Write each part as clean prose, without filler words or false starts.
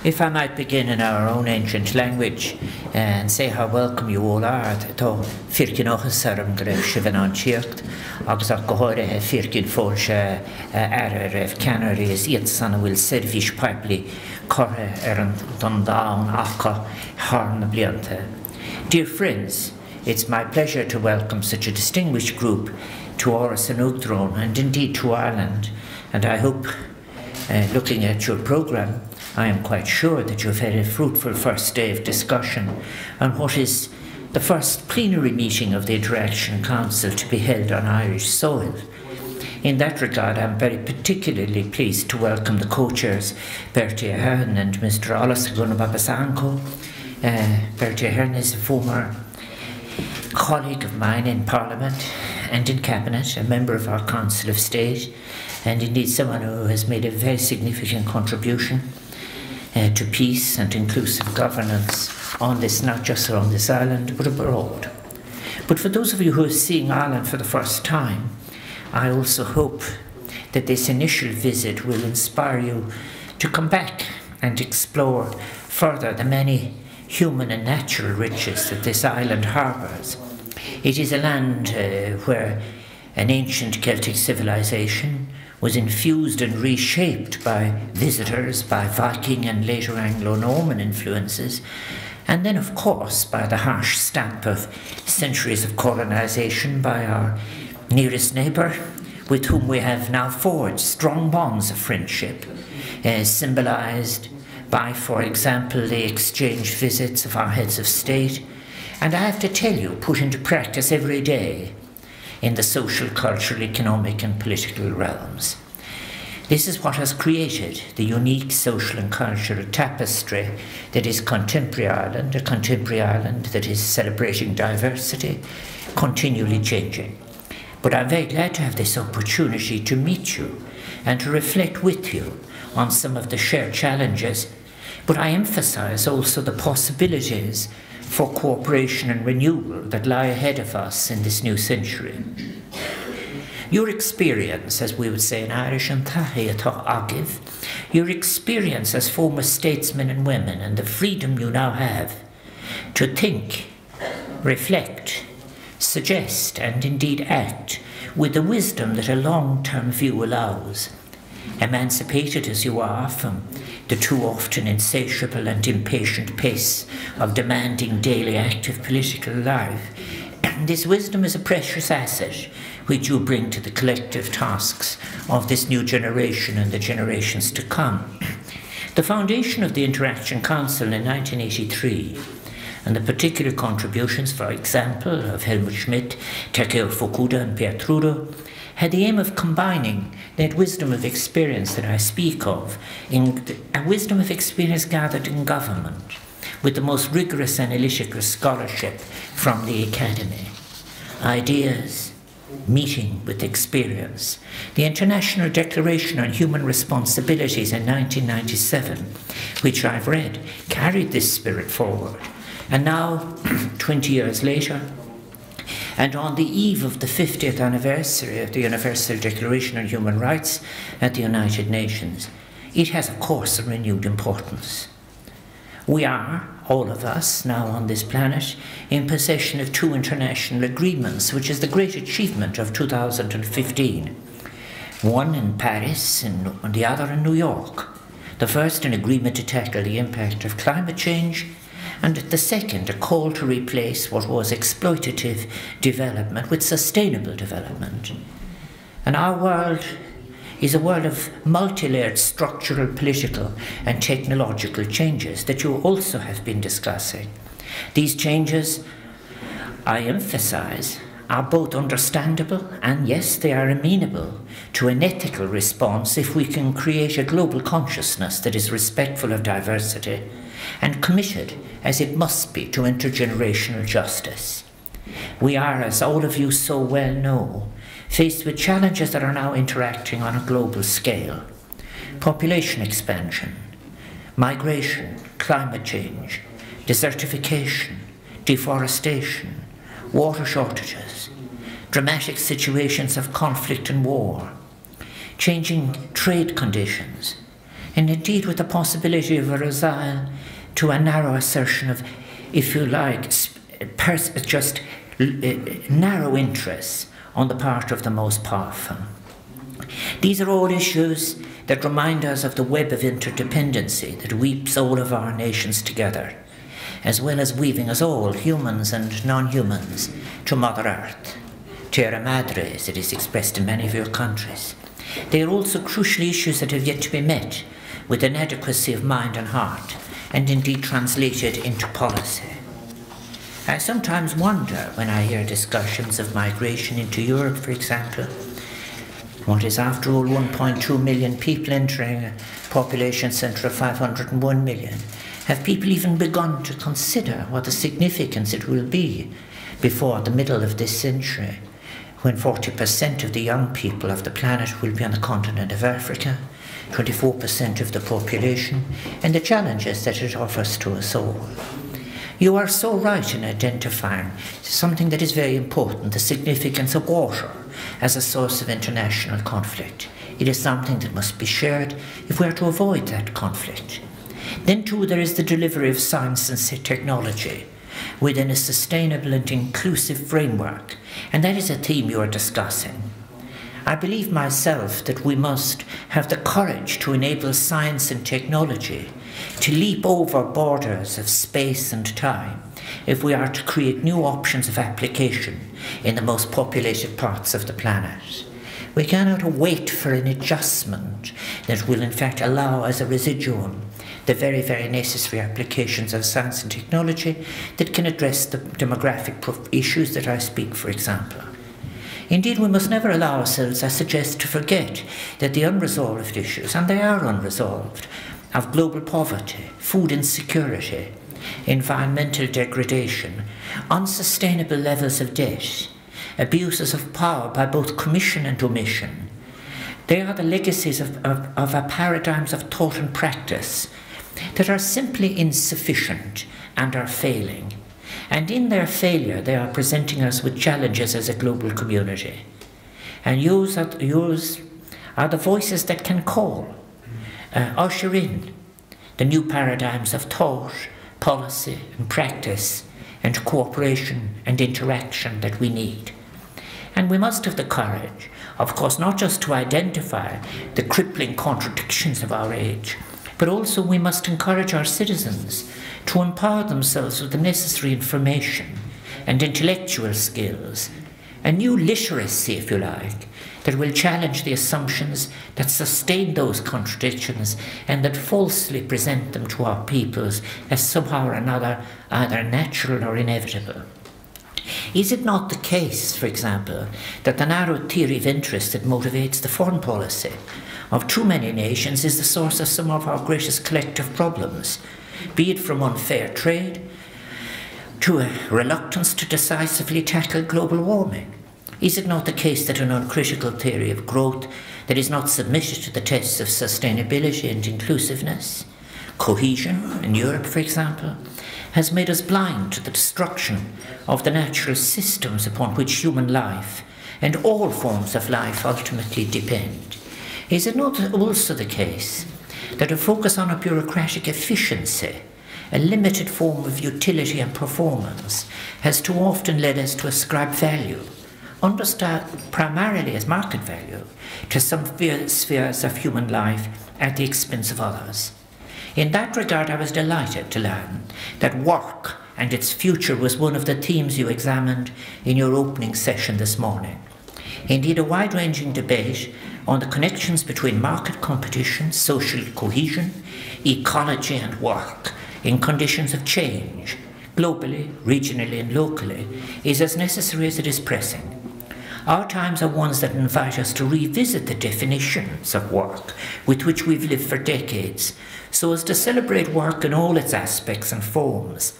If I might begin in our own ancient language and say how welcome you all are, to firkin ochas aram gref shivan an chirkt, agus a gohore he firkin folshe ref canary is ietsan will servish pipely corre an down akka harn bliante. Dear friends, it's my pleasure to welcome such a distinguished group to Áras an Uachtaráin and indeed to Ireland, and I hope, looking at your programme, I am quite sure that you've had a fruitful first day of discussion on what is the first plenary meeting of the Interaction Council to be held on Irish soil. In that regard, I'm very particularly pleased to welcome the co-chairs, Bertie Ahern and Mr. Olusegun Obasanjo. Bertie Ahern is a former colleague of mine in Parliament and in Cabinet, a member of our Council of State, and indeed someone who has made a very significant contribution to peace and inclusive governance on this, not just on this island, but abroad. But for those of you who are seeing Ireland for the first time, I also hope that this initial visit will inspire you to come back and explore further the many human and natural riches that this island harbours. It is a land where an ancient Celtic civilization was infused and reshaped by visitors, by Viking and later Anglo-Norman influences, and then of course by the harsh stamp of centuries of colonisation by our nearest neighbour, with whom we have now forged strong bonds of friendship, symbolised by, for example, the exchange visits of our heads of state, and I have to tell you, put into practice every day in the social, cultural, economic and political realms. This is what has created the unique social and cultural tapestry that is contemporary Ireland, a contemporary Ireland that is celebrating diversity, continually changing. But I'm very glad to have this opportunity to meet you and to reflect with you on some of the shared challenges, but I emphasise also the possibilities for cooperation and renewal that lie ahead of us in this new century. Your experience, as we would say in Irish, your experience as former statesmen and women and the freedom you now have to think, reflect, suggest and indeed act with the wisdom that a long-term view allows, emancipated as you are from the too often insatiable and impatient pace of demanding daily active political life. This wisdom is a precious asset which you bring to the collective tasks of this new generation and the generations to come. The foundation of the Interaction Council in 1983 and the particular contributions, for example, of Helmut Schmidt, Takeo Fukuda and Pierre Trudeau, had the aim of combining that wisdom of experience that I speak of, in a wisdom of experience gathered in government, with the most rigorous analytical scholarship from the academy. Ideas, meeting with experience. The International Declaration on Human Responsibilities in 1997, which I've read, carried this spirit forward. And now, 20 years later, and on the eve of the 50th anniversary of the Universal Declaration on Human Rights at the United Nations, it has, of course, a renewed importance. We are, all of us, now on this planet, in possession of two international agreements, which is the great achievement of 2015. One in Paris and the other in New York. The first, an agreement to tackle the impact of climate change, and the second, a call to replace what was exploitative development with sustainable development. And our world is a world of multi-layered structural, political and technological changes that you also have been discussing. These changes, I emphasize, are both understandable and, yes, they are amenable to an ethical response if we can create a global consciousness that is respectful of diversity and committed, as it must be, to intergenerational justice. We are, as all of you so well know, faced with challenges that are now interacting on a global scale. Population expansion, migration, climate change, desertification, deforestation, water shortages, dramatic situations of conflict and war, changing trade conditions, and indeed with the possibility of a resile to a narrow assertion of, if you like, just narrow interests on the part of the most powerful. These are all issues that remind us of the web of interdependency that weaves all of our nations together, as well as weaving us all, humans and non-humans, to Mother Earth, Terra Madre, as it is expressed in many of your countries. They are also crucial issues that have yet to be met with an adequacy of mind and heart, and indeed translated into policy. I sometimes wonder when I hear discussions of migration into Europe, for example, what is after all 1.2 million people entering a population centre of 501 million. Have people even begun to consider what the significance it will be before the middle of this century, when 40% of the young people of the planet will be on the continent of Africa, 24% of the population, and the challenges that it offers to us all? You are so right in identifying something that is very important, the significance of water as a source of international conflict. It is something that must be shared if we are to avoid that conflict. Then too, there is the delivery of science and technology within a sustainable and inclusive framework, and that is a theme you are discussing. I believe myself that we must have the courage to enable science and technology to leap over borders of space and time if we are to create new options of application in the most populated parts of the planet. We cannot wait for an adjustment that will in fact allow as a residuum the very, very necessary applications of science and technology that can address the demographic issues that I speak, for example. Indeed, we must never allow ourselves, I suggest, to forget that the unresolved issues, and they are unresolved, of global poverty, food insecurity, environmental degradation, unsustainable levels of debt, abuses of power by both commission and omission. They are the legacies of paradigms of thought and practice that are simply insufficient and are failing. And in their failure, they are presenting us with challenges as a global community. And yours are the voices that can call, usher in the new paradigms of thought, policy and practice and cooperation and interaction that we need. And we must have the courage, of course, not just to identify the crippling contradictions of our age, but also we must encourage our citizens to empower themselves with the necessary information and intellectual skills, a new literacy, if you like, that will challenge the assumptions that sustain those contradictions and that falsely present them to our peoples as somehow or another either natural or inevitable. Is it not the case, for example, that the narrow theory of interest that motivates the foreign policy of too many nations is the source of some of our greatest collective problems, be it from unfair trade to a reluctance to decisively tackle global warming? Is it not the case that an uncritical theory of growth that is not submitted to the tests of sustainability and inclusiveness, cohesion in Europe, for example, has made us blind to the destruction of the natural systems upon which human life and all forms of life ultimately depend? Is it not also the case that a focus on a bureaucratic efficiency, a limited form of utility and performance, has too often led us to ascribe value, understood primarily as market value, to some spheres of human life at the expense of others? In that regard, I was delighted to learn that work and its future was one of the themes you examined in your opening session this morning. Indeed, a wide-ranging debate on the connections between market competition, social cohesion, ecology and work in conditions of change, globally, regionally and locally, is as necessary as it is pressing. Our times are ones that invite us to revisit the definitions of work with which we've lived for decades, so as to celebrate work in all its aspects and forms,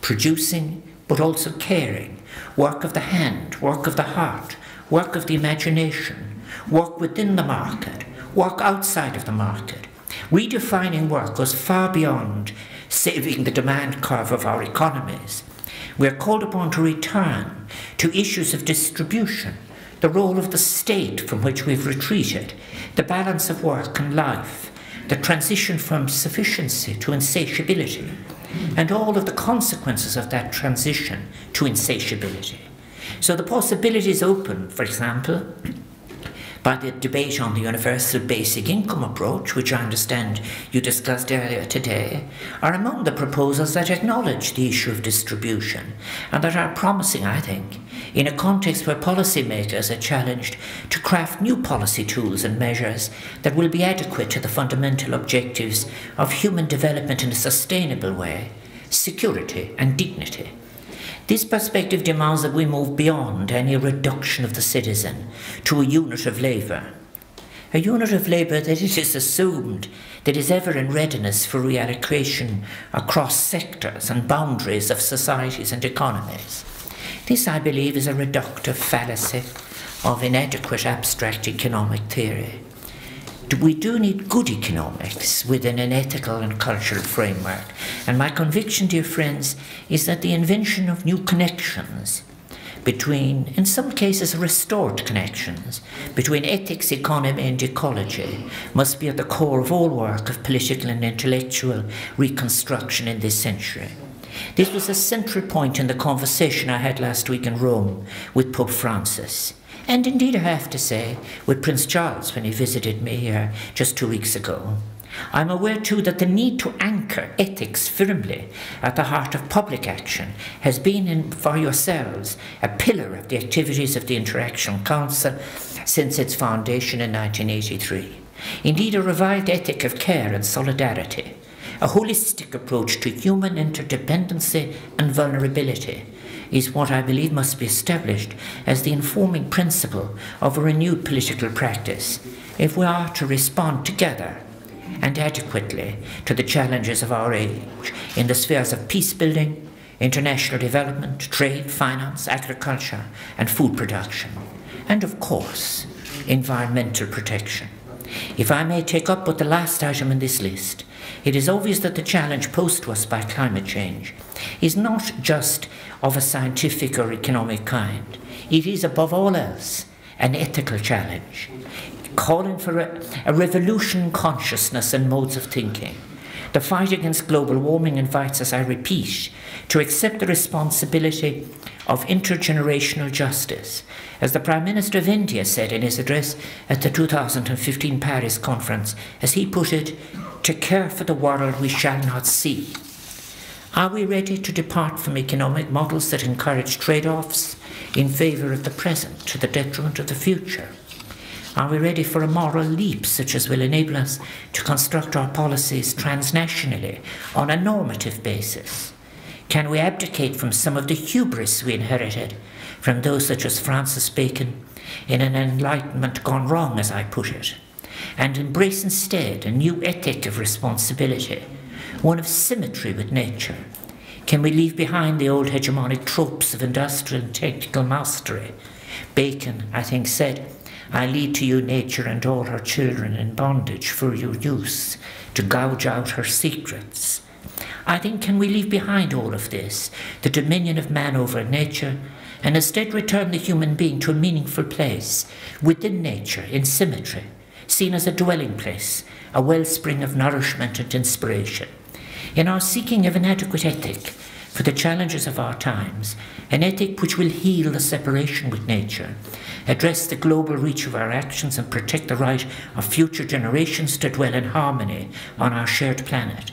producing but also caring, work of the hand, work of the heart, work of the imagination, work within the market, work outside of the market. Redefining work goes far beyond saving the demand curve of our economies. We are called upon to return to issues of distribution, the role of the state from which we've retreated, the balance of work and life, the transition from sufficiency to insatiability, and all of the consequences of that transition to insatiability. So the possibilities open, for example, by the debate on the universal basic income approach, which I understand you discussed earlier today, are among the proposals that acknowledge the issue of distribution and that are promising, I think, in a context where policymakers are challenged to craft new policy tools and measures that will be adequate to the fundamental objectives of human development in a sustainable way, security and dignity. This perspective demands that we move beyond any reduction of the citizen to a unit of labour. A unit of labour that it is assumed that is ever in readiness for reallocation across sectors and boundaries of societies and economies. This, I believe, is a reductive fallacy of inadequate abstract economic theory. We do need good economics within an ethical and cultural framework. And my conviction, dear friends, is that the invention of new connections between, in some cases, restored connections between ethics, economy and ecology must be at the core of all work of political and intellectual reconstruction in this century. This was a central point in the conversation I had last week in Rome with Pope Francis. And indeed, I have to say, with Prince Charles when he visited me here just 2 weeks ago. I'm aware too that the need to anchor ethics firmly at the heart of public action has been, for yourselves, a pillar of the activities of the Interaction Council since its foundation in 1983. Indeed, a revived ethic of care and solidarity, a holistic approach to human interdependency and vulnerability, is what I believe must be established as the informing principle of a renewed political practice if we are to respond together and adequately to the challenges of our age in the spheres of peace building, international development, trade, finance, agriculture and food production, and of course, environmental protection. If I may take up but the last item in this list, it is obvious that the challenge posed to us by climate change is not just of a scientific or economic kind. It is, above all else, an ethical challenge, calling for a revolution in consciousness and modes of thinking. The fight against global warming invites us, I repeat, to accept the responsibility of intergenerational justice. As the Prime Minister of India said in his address at the 2015 Paris conference, as he put it, to care for the world we shall not see. Are we ready to depart from economic models that encourage trade-offs in favour of the present to the detriment of the future? Are we ready for a moral leap such as will enable us to construct our policies transnationally on a normative basis? Can we abdicate from some of the hubris we inherited from those such as Francis Bacon in an enlightenment gone wrong, as I put it, and embrace instead a new ethic of responsibility, one of symmetry with nature? Can we leave behind the old hegemonic tropes of industrial and technical mastery? Bacon, I think, said, "I lead to you nature and all her children in bondage for your use, to gouge out her secrets." I think, can we leave behind all of this, the dominion of man over nature, and instead return the human being to a meaningful place within nature in symmetry, seen as a dwelling place, a wellspring of nourishment and inspiration? In our seeking of an adequate ethic for the challenges of our times, an ethic which will heal the separation with nature, address the global reach of our actions and protect the right of future generations to dwell in harmony on our shared planet,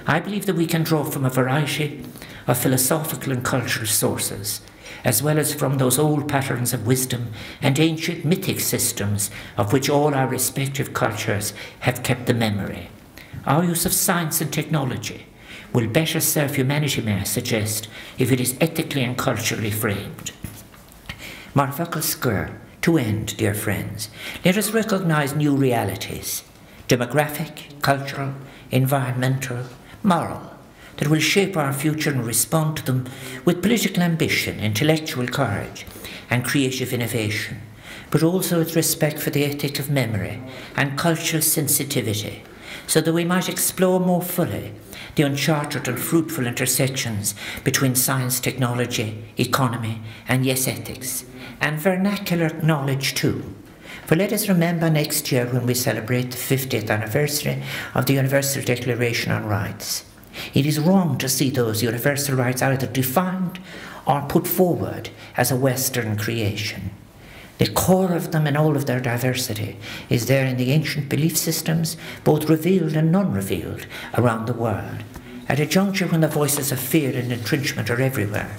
I believe that we can draw from a variety of philosophical and cultural sources, as well as from those old patterns of wisdom and ancient mythic systems of which all our respective cultures have kept the memory. Our use of science and technology will better serve humanity, may I suggest, if it is ethically and culturally framed. Marfakal Square, to end, dear friends, let us recognise new realities, demographic, cultural, environmental, moral, that will shape our future and respond to them with political ambition, intellectual courage and creative innovation, but also with respect for the ethic of memory and cultural sensitivity, so that we might explore more fully the uncharted and fruitful intersections between science, technology, economy and, yes, ethics, and vernacular knowledge too. For let us remember next year when we celebrate the 50th anniversary of the Universal Declaration on Rights. It is wrong to see those universal rights either defined or put forward as a Western creation. The core of them and all of their diversity is there in the ancient belief systems, both revealed and non-revealed, around the world. At a juncture when the voices of fear and entrenchment are everywhere,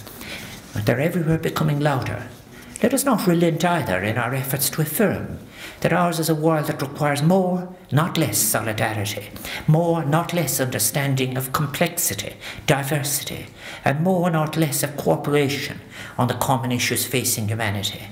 but they're everywhere becoming louder, let us not relent either in our efforts to affirm that ours is a world that requires more, not less solidarity, more, not less understanding of complexity, diversity, and more, not less of cooperation on the common issues facing humanity.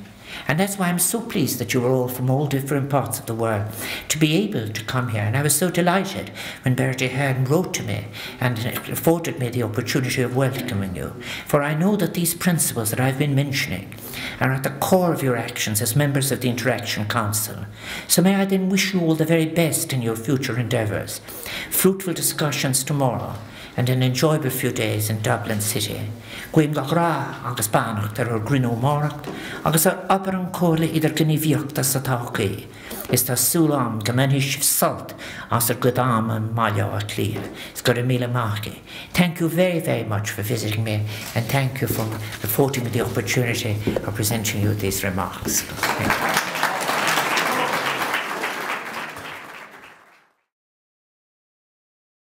And that's why I'm so pleased that you are all from all different parts of the world to be able to come here. And I was so delighted when Bertie Ahern wrote to me and afforded me the opportunity of welcoming you. For I know that these principles that I've been mentioning are at the core of your actions as members of the Interaction Council. So may I then wish you all the very best in your future endeavours, fruitful discussions tomorrow, and an enjoyable few days in Dublin City. Gwyn gach agus bannacht ar grinú máracht, agus ar aber an cóla idir gníomhíochta sa tácaí. Is tá súlam gomennis salt as ar godam and malio a clear. It's got a mile marque. Thank you very, very much for visiting me, and thank you for affording me the opportunity of presenting you these remarks. Thank you.